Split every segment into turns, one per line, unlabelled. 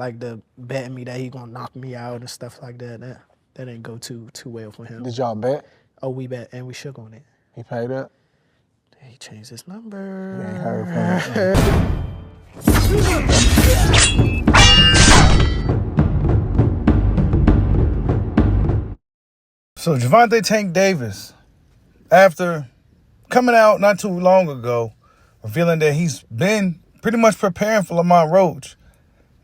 like the betting me that he gonna knock me out and stuff like that. That didn't go too well for him.
Did y'all bet?
Oh, we bet and we shook on it.
He paid up?
He changed his number.
He ain't heard from him. So Gervonta Tank Davis, after coming out not too long ago, revealing that he's been pretty much preparing for Lamont Roach,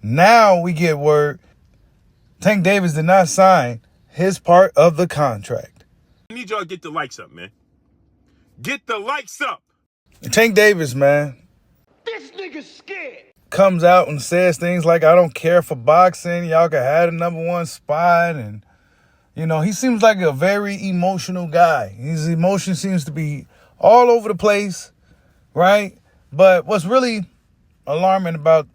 now we get word Tank Davis did not sign his part of the contract.
I need y'all to get the likes up, man. Get the likes up.
Tank Davis, man.
This nigga's scared.
Comes out and says things like, I don't care for boxing. Y'all can have the #1 spot. And, you know, he seems like a very emotional guy. His emotion seems to be all over the place, right? But what's really alarming about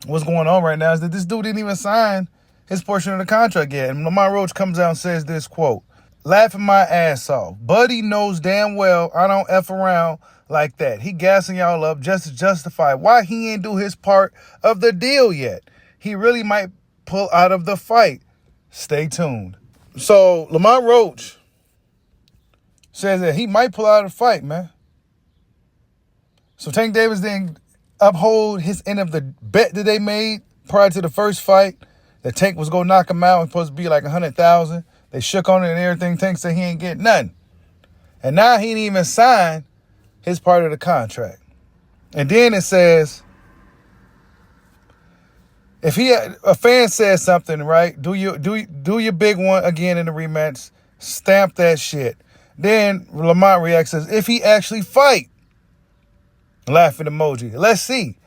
what's going on right now is that this dude didn't even sign his portion of the contract yet. And Lamont Roach comes out and says this, quote, laughing my ass off. Buddy knows damn well I don't F around like that. He gassing y'all up just to justify why he ain't do his part of the deal yet. He really might pull out of the fight. Stay tuned. So Lamont Roach says that he might pull out of the fight, man. So Tank Davis didn't uphold his end of the bet that they made prior to the first fight. That Tank was going to knock him out. It was supposed to be like 100,000. They shook on it and everything. Tank said he ain't getting nothing. And now he didn't even sign his part of the contract. And then it says, if a fan says something, right, do your big one again in the rematch, stamp that shit. Then Lamont reacts as if he actually fight. Laughing emoji. Let's see.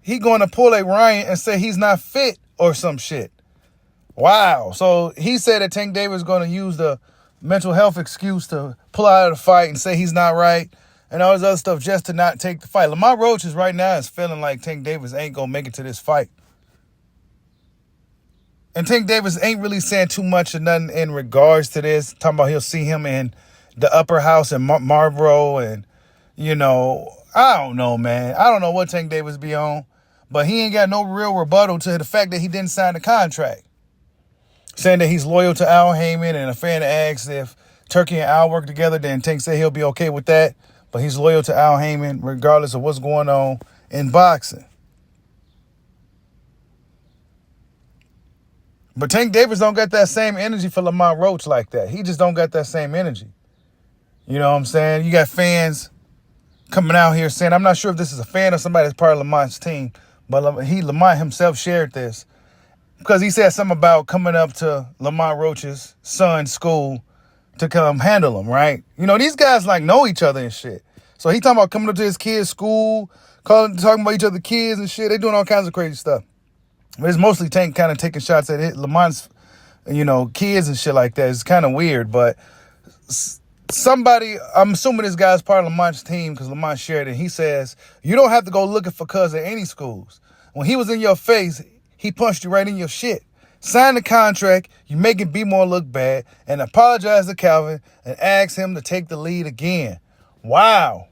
He going to pull a Ryan and say he's not fit or some shit. Wow. So he said that Tank Davis is going to use the mental health excuse to pull out of the fight and say he's not right and all this other stuff just to not take the fight. Lamont Roach is right now is feeling like Tank Davis ain't going to make it to this fight. And Tank Davis ain't really saying too much or nothing in regards to this. Talking about he'll see him in the upper house in Marlboro and, you know, I don't know, man. I don't know what Tank Davis be on, but he ain't got no real rebuttal to the fact that he didn't sign the contract. Saying that he's loyal to Al Heyman, and a fan asked if Turkey and Al work together, then Tank said he'll be okay with that, but he's loyal to Al Heyman regardless of what's going on in boxing. But Tank Davis don't got that same energy for Lamont Roach like that. He just don't got that same energy. You know what I'm saying? You got fans coming out here saying, I'm not sure if this is a fan or somebody that's part of Lamont's team, but Lamont himself shared this because he said something about coming up to Lamont Roach's son's school to come handle him, right? You know, these guys like know each other and shit. So he talking about coming up to his kid's school, talking about each other kids and shit. They doing all kinds of crazy stuff. But it's mostly Tank kind of taking shots at it. Lamont's, you know, kids and shit like that. It's kind of weird, but somebody, I'm assuming this guy's part of Lamont's team because Lamont shared it. He says, you don't have to go looking for cuz at any schools. When he was in your face, he punched you right in your shit. Sign the contract, you make it B-More look bad, and apologize to Calvin and ask him to take the lead again. Wow.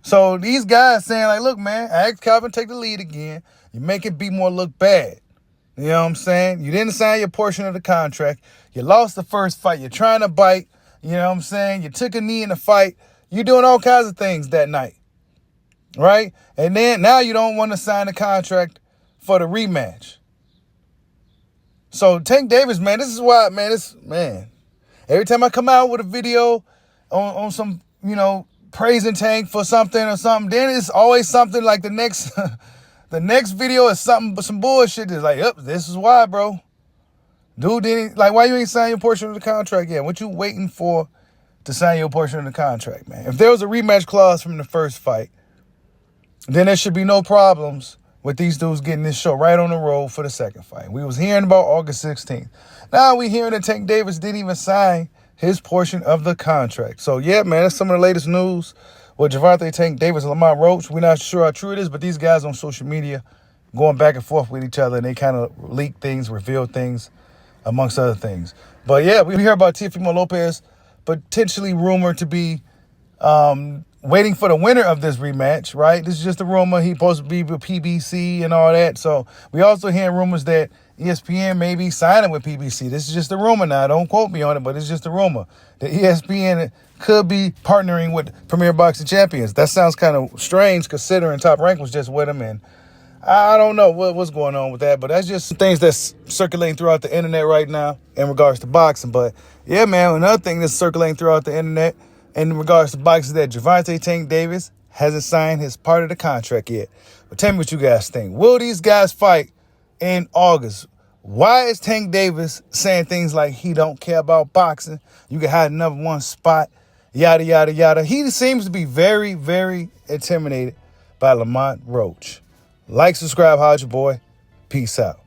So these guys saying like, look, man, I asked Calvin to take the lead again. You make it B-More look bad. You know what I'm saying? You didn't sign your portion of the contract. You lost the first fight. You're trying to bite. You know what I'm saying? You took a knee in the fight. You're doing all kinds of things that night. Right? And then now you don't want to sign the contract for the rematch. So Tank Davis, man, this is why, man, every time I come out with a video on some, you know, praising Tank for something or something, then it's always something like the next the next video is something, some bullshit that's like, yep, this is why, bro. Dude didn't, like, why you ain't sign your portion of the contract yet? What you waiting for to sign your portion of the contract, man? If there was a rematch clause from the first fight, then there should be no problems with these dudes getting this show right on the road for the second fight. We was hearing about August 16th. Now we hearing that Tank Davis didn't even sign his portion of the contract. So, yeah, man, that's some of the latest news with Gervonta, Tank Davis, and Lamont Roach. We're not sure how true it is, but these guys on social media going back and forth with each other, and they kind of leak things, reveal things, amongst other things. But, yeah, we hear about Teofimo Lopez potentially rumored to be waiting for the winner of this rematch, right? This is just a rumor. He's supposed to be with PBC and all that. So we also hearing rumors that ESPN may be signing with PBC. This is just a rumor now. Don't quote me on it, but it's just a rumor. That ESPN could be partnering with Premier Boxing Champions. That sounds kind of strange considering Top Rank was just with him, and I don't know what's going on with that, but that's just some things that's circulating throughout the internet right now in regards to boxing. But yeah, man, another thing that's circulating throughout the internet in regards to boxing is that Gervonta Tank Davis hasn't signed his part of the contract yet. But tell me what you guys think. Will these guys fight in August? Why is Tank Davis saying things like he don't care about boxing? You can have another one spot, yada, yada, yada. He seems to be very, very intimidated by Lamont Roach. Like, subscribe, holla at your boy. Peace out.